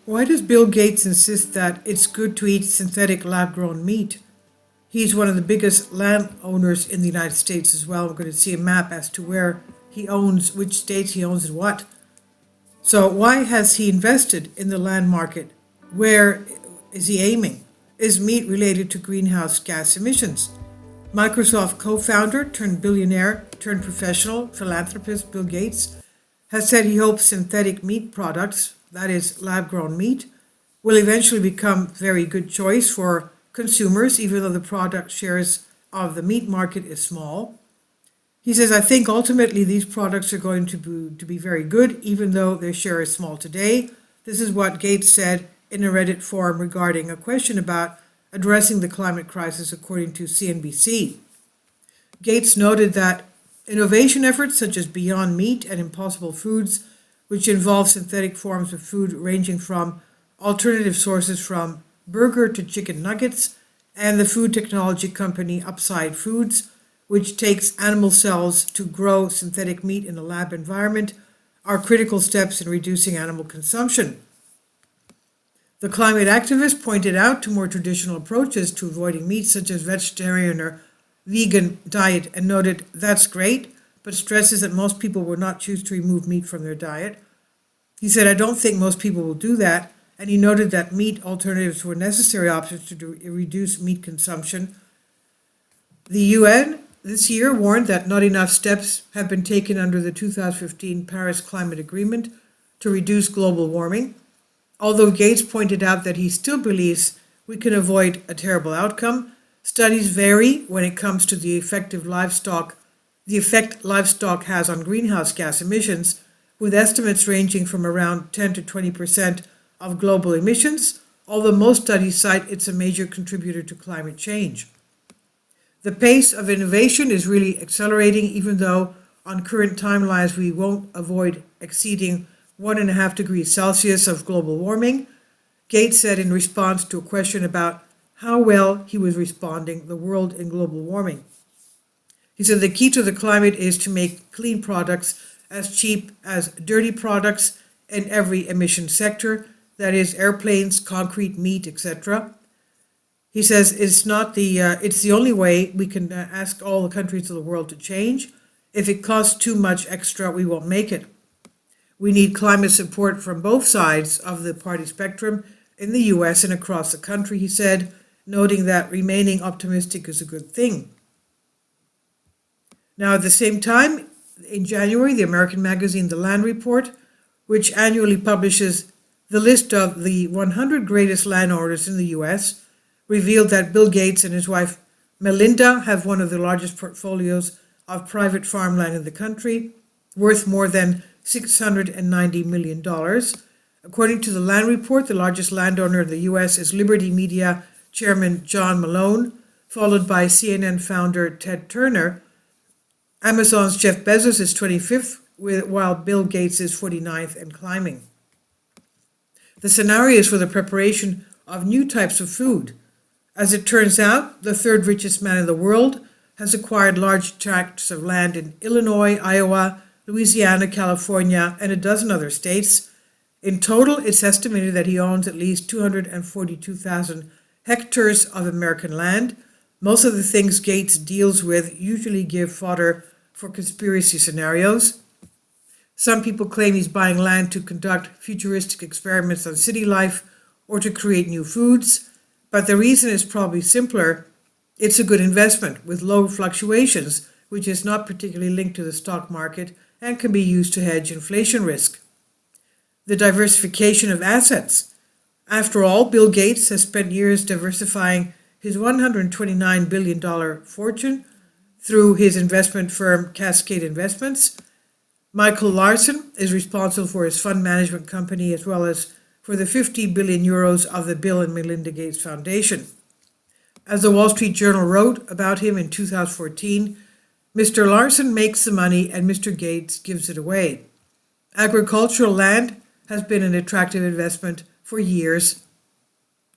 Why does Bill Gates insist that it's good to eat synthetic lab grown meat? He's one of the biggest landowners in the United States as well. We're going to see a map as to where he owns, which states he owns and what. So, why has he invested in the land market? Where is he aiming? Is meat related to greenhouse gas emissions? Microsoft co founder turned billionaire turned professional philanthropist Bill Gates has said he hopes synthetic meat products, that is, lab grown meat, will eventually become a very good choice for consumers, even though the product shares of the meat market is small. He says, I think ultimately these products are going to be very good, even though their share is small today. This is what Gates said in a Reddit forum regarding a question about addressing the climate crisis, according to CNBC. Gates noted that innovation efforts such as Beyond Meat and Impossible Foods, which involve synthetic forms of food ranging from alternative sources from burger to chicken nuggets, and the food technology company Upside Foods, which takes animal cells to grow synthetic meat in a lab environment, are critical steps in reducing animal consumption. The climate activist pointed out to more traditional approaches to avoiding meat, such as vegetarian or vegan diet, and noted that's great, but stresses that most people will not choose to remove meat from their diet. He said, I don't think most people will do that, and he noted that meat alternatives were necessary options to reduce meat consumption. The UN this year warned that not enough steps have been taken under the 2015 Paris Climate Agreement to reduce global warming. Although Gates pointed out that he still believes we can avoid a terrible outcome, studies vary when it comes to the effect livestock has on greenhouse gas emissions, with estimates ranging from around 10 to 20% of global emissions, although most studies cite it's a major contributor to climate change. The pace of innovation is really accelerating, even though on current timelines we won't avoid exceeding 1.5 degrees Celsius of global warming, Gates said in response to a question about how well he was responding the world in global warming. He said the key to the climate is to make clean products as cheap as dirty products in every emission sector, that is airplanes, concrete, meat, etc. He says it's the only way we can ask all the countries of the world to change. If it costs too much extra, we won't make it. We need climate support from both sides of the party spectrum in the US and across the country, he said, noting that remaining optimistic is a good thing. Now, at the same time, in January, the American magazine The Land Report, which annually publishes the list of the 100 greatest landowners in the US, revealed that Bill Gates and his wife Melinda have one of the largest portfolios of private farmland in the country, worth more than $690 million. According to the Land Report, the largest landowner in the U.S. is Liberty Media chairman John Malone, followed by CNN founder Ted Turner. Amazon's Jeff Bezos is 25th, while Bill Gates is 49th and climbing. The scenario is for the preparation of new types of food. As it turns out, the third richest man in the world has acquired large tracts of land in Illinois, Iowa, Louisiana, California, and a dozen other states. In total, it's estimated that he owns at least 242,000 hectares of American land. Most of the things Gates deals with usually give fodder for conspiracy scenarios. Some people claim he's buying land to conduct futuristic experiments on city life or to create new foods, but the reason is probably simpler. It's a good investment with low fluctuations, which is not particularly linked to the stock market and can be used to hedge inflation risk. The diversification of assets. After all, Bill Gates has spent years diversifying his $129 billion fortune through his investment firm Cascade Investments. Michael Larson is responsible for his fund management company as well as for the 50 billion euros of the Bill and Melinda Gates Foundation. As the Wall Street Journal wrote about him in 2014, Mr. Larson makes the money and Mr. Gates gives it away. Agricultural land has been an attractive investment for years,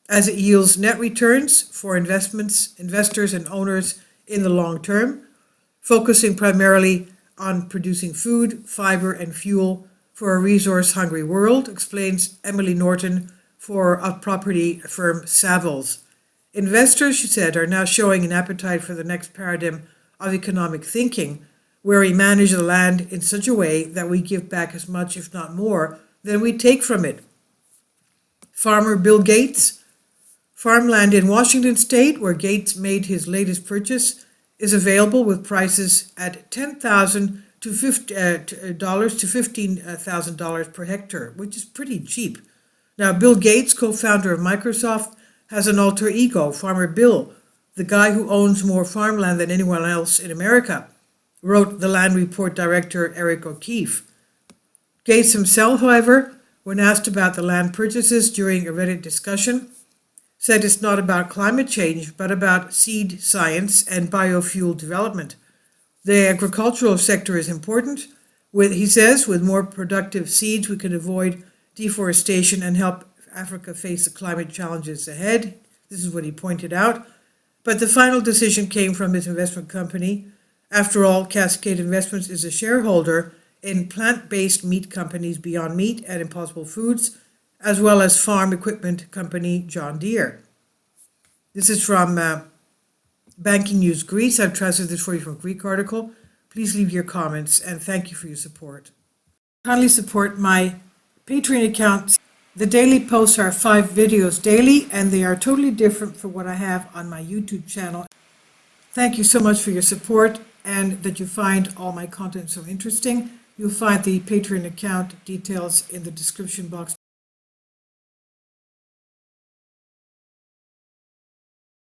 as it yields net returns for investors and owners in the long term, focusing primarily on producing food, fiber, and fuel for a resource-hungry world, explains Emily Norton for property firm Savills. Investors, she said, are now showing an appetite for the next paradigm of economic thinking, where we manage the land in such a way that we give back as much, if not more, than we take from it. Farmer Bill Gates. Farmland in Washington state, where Gates made his latest purchase, is available with prices at $10,000 to $15,000 per hectare, which is pretty cheap. Now, Bill Gates, co-founder of Microsoft, has an alter ego, Farmer Bill, the guy who owns more farmland than anyone else in America, wrote the Land Report director Eric O'Keefe. Gates himself, however, when asked about the land purchases during a Reddit discussion, said it's not about climate change, but about seed science and biofuel development. The agricultural sector is important. He says, with more productive seeds, we can avoid deforestation and help Africa face the climate challenges ahead. This is what he pointed out. But the final decision came from his investment company. After all, Cascade Investments is a shareholder in plant-based meat companies Beyond Meat and Impossible Foods, as well as farm equipment company John Deere. This is from Banking News Greece. I've translated this for you from a Greek article. Please leave your comments, and thank you for your support. Kindly support my Patreon account. The daily posts are 5 videos daily, and they are totally different from what I have on my YouTube channel. Thank you so much for your support, and that you find all my content so interesting. You'll find the Patreon account details in the description box